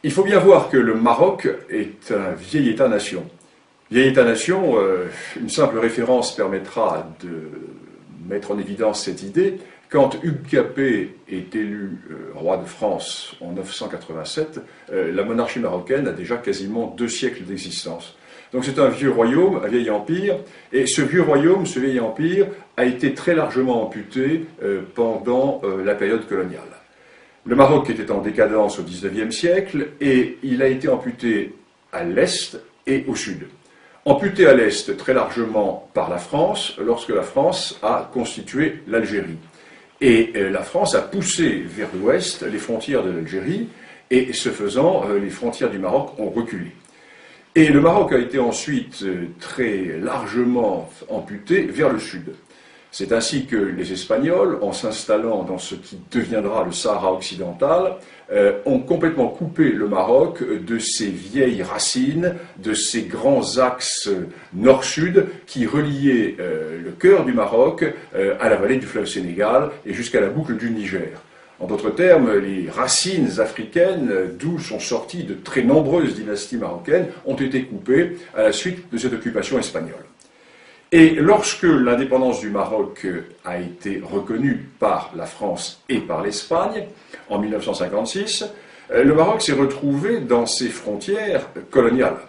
Il faut bien voir que le Maroc est un vieil État-nation. Vieil État-nation, une simple référence permettra de mettre en évidence cette idée. Quand Hugues Capet est élu roi de France en 987, la monarchie marocaine a déjà quasiment 2 siècles d'existence. Donc c'est un vieux royaume, un vieil empire, et ce vieux royaume, ce vieil empire, a été très largement amputé pendant la période coloniale. Le Maroc était en décadence au XIXe siècle, et il a été amputé à l'est et au sud. Amputé à l'est très largement par la France, lorsque la France a constitué l'Algérie. Et la France a poussé vers l'ouest les frontières de l'Algérie, et ce faisant, les frontières du Maroc ont reculé. Et le Maroc a été ensuite très largement amputé vers le sud. C'est ainsi que les Espagnols, en s'installant dans ce qui deviendra le Sahara occidental, ont complètement coupé le Maroc de ses vieilles racines, de ses grands axes nord-sud qui reliaient le cœur du Maroc à la vallée du fleuve Sénégal et jusqu'à la boucle du Niger. En d'autres termes, les racines africaines, d'où sont sorties de très nombreuses dynasties marocaines, ont été coupées à la suite de cette occupation espagnole. Et lorsque l'indépendance du Maroc a été reconnue par la France et par l'Espagne, en 1956, le Maroc s'est retrouvé dans ses frontières coloniales.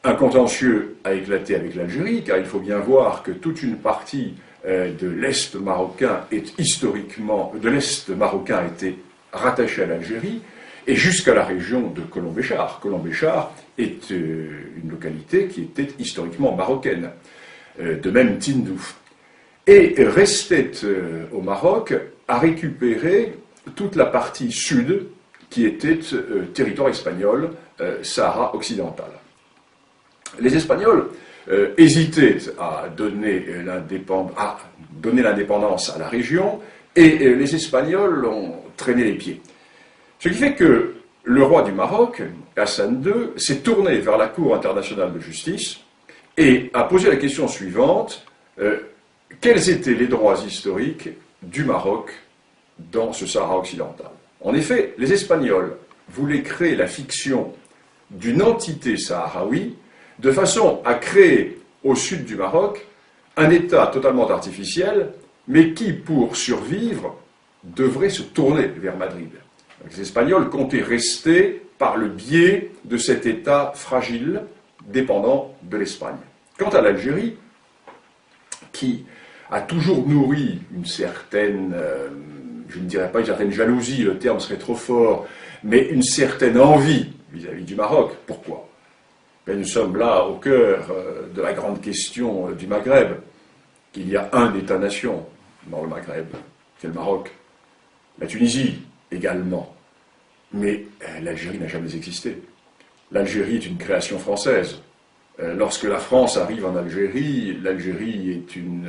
Un contentieux a éclaté avec l'Algérie, car il faut bien voir que toute une partie de l'Est marocain de l'Est marocain était rattachée à l'Algérie, et jusqu'à la région de Colombéchar. Colombéchar est une localité qui était historiquement marocaine. De même Tindouf. Et restait au Maroc à récupérer toute la partie sud qui était territoire espagnol, Sahara occidental. Les Espagnols hésitaient à donner l'indépendance à la région, et les Espagnols ont traîné les pieds. Ce qui fait que le roi du Maroc, Hassan II, s'est tourné vers la Cour internationale de justice et a posé la question suivante, quels étaient les droits historiques du Maroc dans ce Sahara occidental? En effet, les Espagnols voulaient créer la fiction d'une entité sahraoui de façon à créer au sud du Maroc un État totalement artificiel, mais qui, pour survivre, devrait se tourner vers Madrid. Les Espagnols comptaient rester par le biais de cet État fragile, dépendant de l'Espagne. Quant à l'Algérie, qui a toujours nourri une certaine, je ne dirais pas une certaine jalousie, le terme serait trop fort, mais une certaine envie vis-à-vis du Maroc. Pourquoi? Ben, nous sommes là au cœur de la grande question du Maghreb. Il y a un État-nation dans le Maghreb, c'est le Maroc. La Tunisie également. Mais l'Algérie n'a jamais existé. L'Algérie est une création française. Lorsque la France arrive en Algérie, l'Algérie est une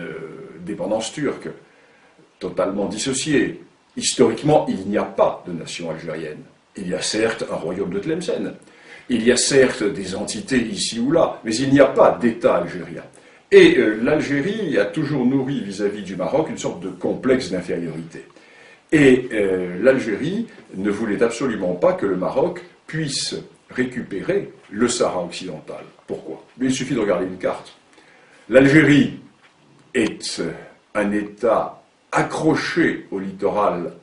dépendance turque, totalement dissociée. Historiquement, il n'y a pas de nation algérienne. Il y a certes un royaume de Tlemcen, il y a certes des entités ici ou là, mais il n'y a pas d'État algérien. Et l'Algérie a toujours nourri vis-à-vis du Maroc une sorte de complexe d'infériorité. Et l'Algérie ne voulait absolument pas que le Maroc puisse récupérer le Sahara occidental. Pourquoi? Mais il suffit de regarder une carte. L'Algérie est un État accroché au littoral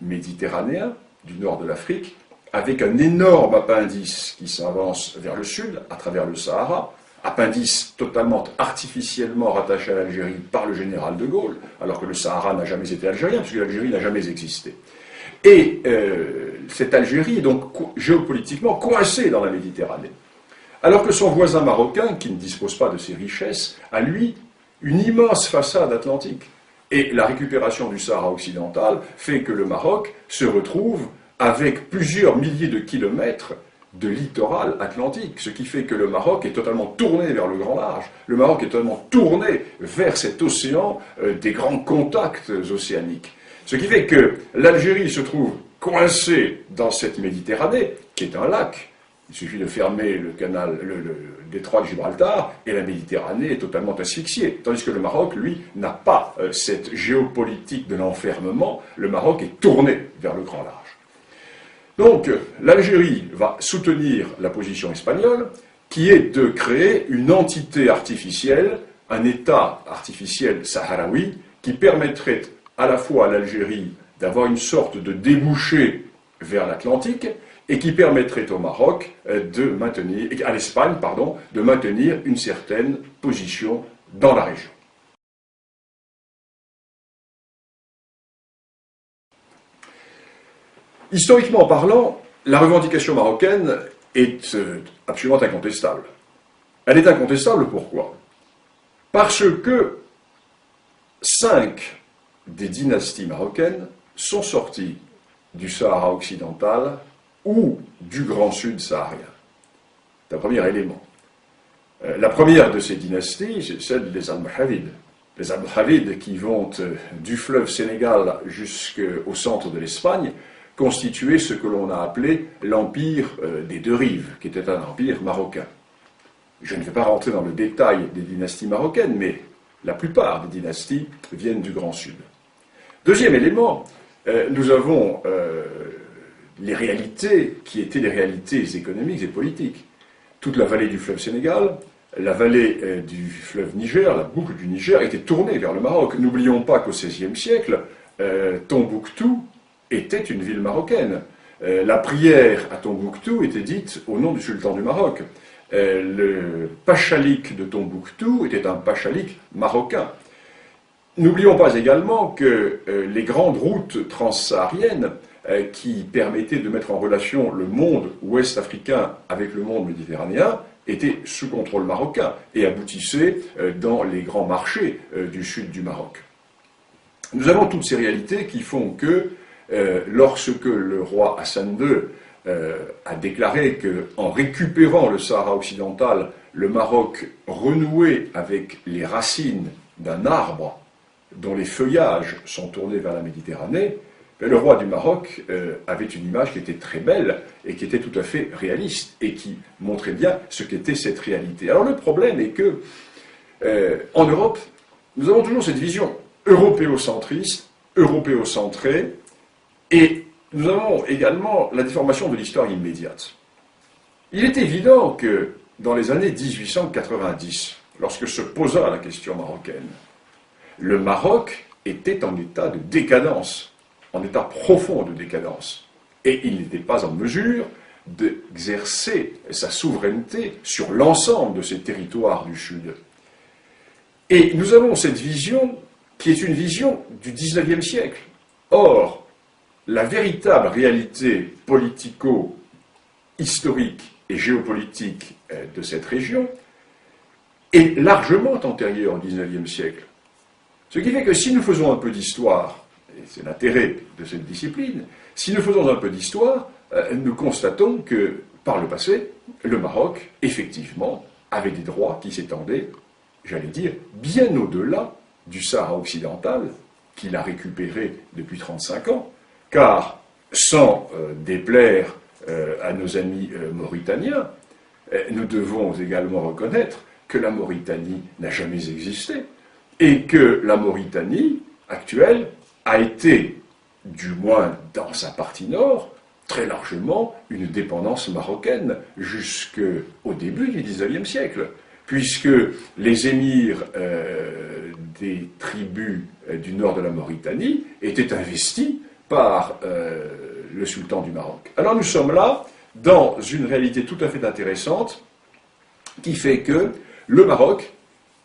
méditerranéen du nord de l'Afrique, avec un énorme appendice qui s'avance vers le sud, à travers le Sahara, appendice totalement artificiellement rattaché à l'Algérie par le général de Gaulle, alors que le Sahara n'a jamais été algérien, puisque l'Algérie n'a jamais existé. Et cette Algérie est donc géopolitiquement coincée dans la Méditerranée. Alors que son voisin marocain, qui ne dispose pas de ces richesses, a lui une immense façade atlantique. Et la récupération du Sahara occidental fait que le Maroc se retrouve avec plusieurs milliers de kilomètres de littoral atlantique, ce qui fait que le Maroc est totalement tourné vers le grand large. Le Maroc est totalement tourné vers cet océan des grands contacts océaniques. Ce qui fait que l'Algérie se trouve coincée dans cette Méditerranée, qui est un lac. Il suffit de fermer le détroit de Gibraltar et la Méditerranée est totalement asphyxiée. Tandis que le Maroc, lui, n'a pas cette géopolitique de l'enfermement. Le Maroc est tourné vers le grand large. Donc, l'Algérie va soutenir la position espagnole, qui est de créer une entité artificielle, un État artificiel sahraoui, qui permettrait à la fois à l'Algérie d'avoir une sorte de débouché vers l'Atlantique, et qui permettrait au Maroc à l'Espagne, pardon, de maintenir une certaine position dans la région. Historiquement parlant, la revendication marocaine est absolument incontestable. Elle est incontestable pourquoi? Parce que 5 des dynasties marocaines sont sorties du Sahara occidental ou du Grand Sud saharien. C'est un premier élément. La première de ces dynasties, c'est celle des Almohavides. Les Almohavides qui vont du fleuve Sénégal jusqu'au centre de l'Espagne constituaient ce que l'on a appelé l'empire des deux rives, qui était un empire marocain. Je ne vais pas rentrer dans le détail des dynasties marocaines, mais la plupart des dynasties viennent du Grand Sud. Deuxième élément, nous avons les réalités qui étaient les réalités économiques et politiques. Toute la vallée du fleuve Sénégal, la vallée du fleuve Niger, la boucle du Niger, était tournée vers le Maroc. N'oublions pas qu'au XVIe siècle, Tombouctou était une ville marocaine. La prière à Tombouctou était dite au nom du sultan du Maroc. Le pachalik de Tombouctou était un pachalik marocain. N'oublions pas également que les grandes routes transsahariennes qui permettaient de mettre en relation le monde ouest africain avec le monde méditerranéen étaient sous contrôle marocain et aboutissaient dans les grands marchés du sud du Maroc. Nous avons toutes ces réalités qui font que lorsque le roi Hassan II a déclaré qu'en récupérant le Sahara occidental, le Maroc renouait avec les racines d'un arbre dont les feuillages sont tournés vers la Méditerranée, le roi du Maroc avait une image qui était très belle et qui était tout à fait réaliste et qui montrait bien ce qu'était cette réalité. Alors le problème est que en Europe, nous avons toujours cette vision européocentriste, européocentrée, et nous avons également la déformation de l'histoire immédiate. Il est évident que dans les années 1890, lorsque se posa la question marocaine, le Maroc était en état de décadence, en état profond de décadence, et il n'était pas en mesure d'exercer sa souveraineté sur l'ensemble de ces territoires du Sud. Et nous avons cette vision qui est une vision du XIXe siècle. Or, la véritable réalité politico-historique et géopolitique de cette région est largement antérieure au XIXe siècle. Ce qui fait que si nous faisons un peu d'histoire, et c'est l'intérêt de cette discipline, si nous faisons un peu d'histoire, nous constatons que, par le passé, le Maroc, effectivement, avait des droits qui s'étendaient, j'allais dire, bien au-delà du Sahara occidental, qu'il a récupéré depuis 35 ans, car, sans déplaire à nos amis mauritaniens, nous devons également reconnaître que la Mauritanie n'a jamais existé, et que la Mauritanie actuelle a été, du moins dans sa partie nord, très largement une dépendance marocaine jusqu'au début du XIXe siècle, puisque les émirs des tribus du nord de la Mauritanie étaient investis par le sultan du Maroc. Alors nous sommes là dans une réalité tout à fait intéressante qui fait que le Maroc,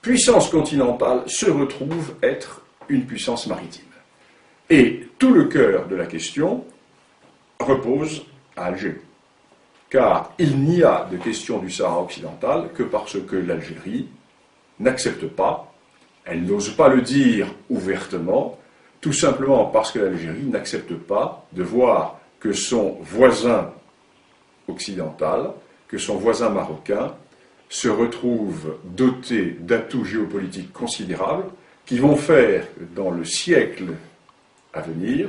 puissance continentale, se retrouve être une puissance maritime. Et tout le cœur de la question repose à Alger. Car il n'y a de question du Sahara occidental que parce que l'Algérie n'accepte pas, elle n'ose pas le dire ouvertement, tout simplement parce que l'Algérie n'accepte pas de voir que son voisin occidental, que son voisin marocain, se retrouve doté d'atouts géopolitiques considérables qui vont faire que dans le siècle à venir,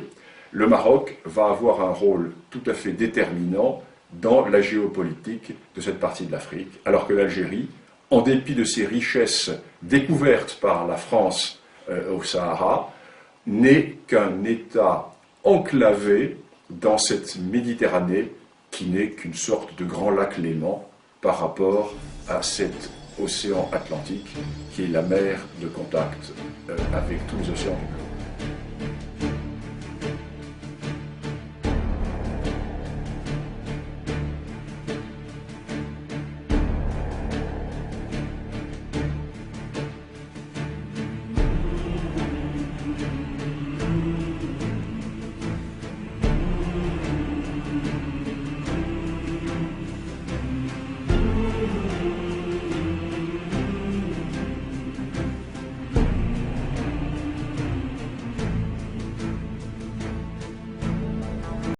le Maroc va avoir un rôle tout à fait déterminant dans la géopolitique de cette partie de l'Afrique, alors que l'Algérie, en dépit de ses richesses découvertes par la France au Sahara, n'est qu'un État enclavé dans cette Méditerranée qui n'est qu'une sorte de grand lac Léman par rapport à cet océan Atlantique qui est la mer de contact avec tous les océans du monde.